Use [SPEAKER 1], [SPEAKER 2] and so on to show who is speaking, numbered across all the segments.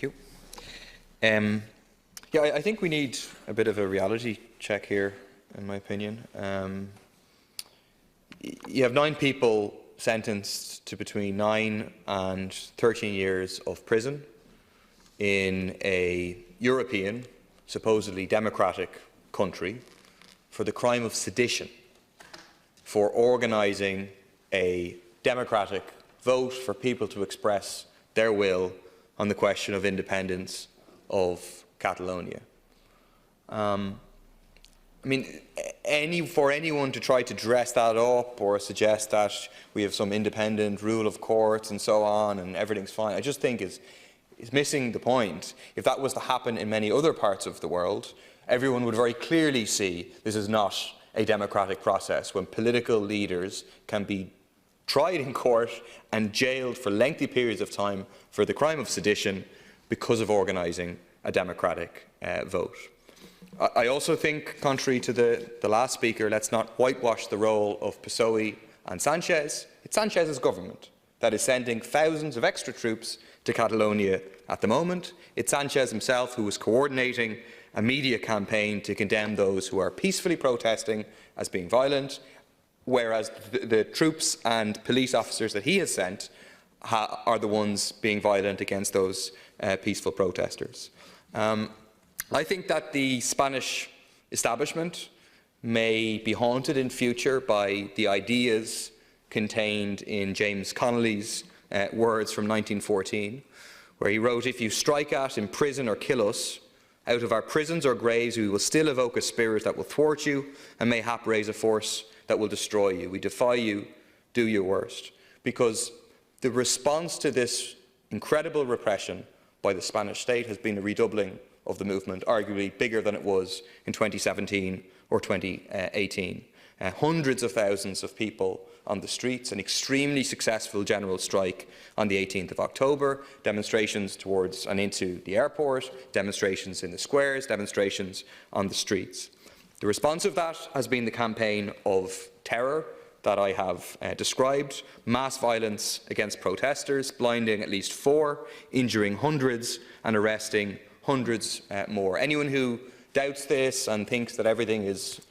[SPEAKER 1] Thank you. Yeah, I think we need a bit of a reality check here, in my opinion. You have 9 people sentenced to between 9 and 13 years of prison in a European, supposedly democratic country for the crime of sedition, for organising a democratic vote for people to express their will on the question of independence of Catalonia. I mean, for anyone to try to dress that up or suggest that we have some independent rule of courts and so on and everything's fine, I just think is missing the point. If that was to happen in many other parts of the world, everyone would very clearly see this is not a democratic process when political leaders can be tried in court and jailed for lengthy periods of time for the crime of sedition because of organising a democratic vote. I also think, contrary to the last speaker, let's not whitewash the role of PSOE and Sanchez. It's Sanchez's government that is sending thousands of extra troops to Catalonia at the moment. It's Sanchez himself who is coordinating a media campaign to condemn those who are peacefully protesting as being violent, whereas the troops and police officers that he has sent are the ones being violent against those peaceful protesters. I think that the Spanish establishment may be haunted in future by the ideas contained in James Connolly's words from 1914, where he wrote, "If you strike at, imprison or kill us, out of our prisons or graves we will still evoke a spirit that will thwart you and mayhap raise a force that will destroy you. We defy you, do your worst." Because the response to this incredible repression by the Spanish state has been a redoubling of the movement, arguably bigger than it was in 2017 or 2018. Hundreds of thousands of people on the streets, an extremely successful general strike on the 18th of October, demonstrations towards and into the airport, demonstrations in the squares, demonstrations on the streets. The response of that has been the campaign of terror that I have described, mass violence against protesters, blinding at least 4, injuring hundreds and arresting hundreds more. Anyone who doubts this and thinks that everything is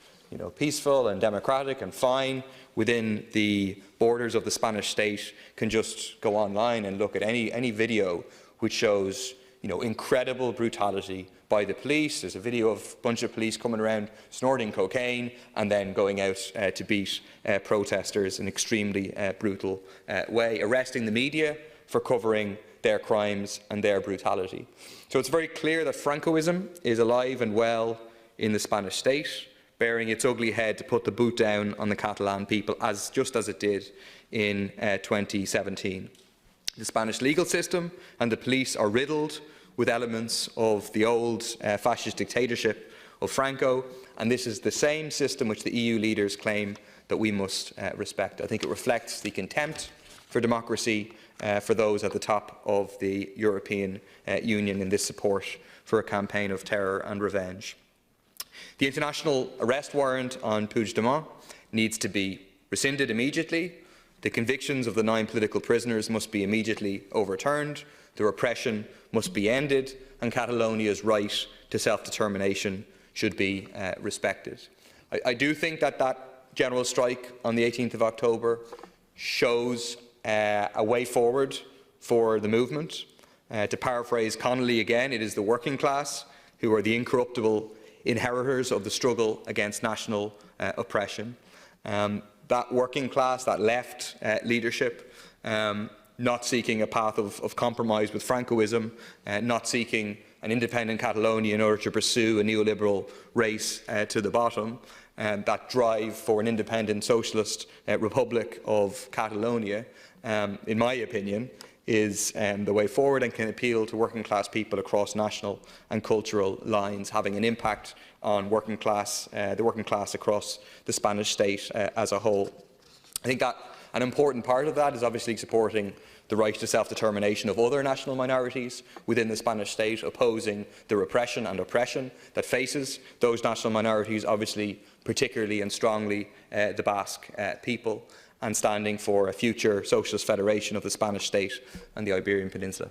[SPEAKER 1] peaceful and democratic and fine within the borders of the Spanish state can just go online and look at any video which shows incredible brutality by the police. There's a video of a bunch of police coming around snorting cocaine and then going out to beat protesters in an extremely brutal way, arresting the media for covering their crimes and their brutality. So it's very clear that Francoism is alive and well in the Spanish state, bearing its ugly head to put the boot down on the Catalan people, just as it did in 2017. The Spanish legal system and the police are riddled with elements of the old fascist dictatorship of Franco, and this is the same system which the EU leaders claim that we must respect. I think it reflects the contempt for democracy for those at the top of the European Union in this support for a campaign of terror and revenge. The international arrest warrant on Puigdemont needs to be rescinded immediately. The convictions of the 9 political prisoners must be immediately overturned. The repression must be ended, and Catalonia's right to self-determination should be respected. I do think that general strike on the 18th of October shows a way forward for the movement. To paraphrase Connolly again, it is the working class who are the incorruptible inheritors of the struggle against national oppression. That working class, that left leadership, not seeking a path of compromise with Francoism, not seeking an independent Catalonia in order to pursue a neoliberal race to the bottom, that drive for an independent socialist republic of Catalonia, in my opinion, is the way forward and can appeal to working class people across national and cultural lines, having an impact on the working class across the Spanish state as a whole. I think that an important part of that is obviously supporting the right to self-determination of other national minorities within the Spanish state, opposing the repression and oppression that faces those national minorities, obviously particularly and strongly the Basque people, and standing for a future socialist federation of the Spanish state and the Iberian Peninsula.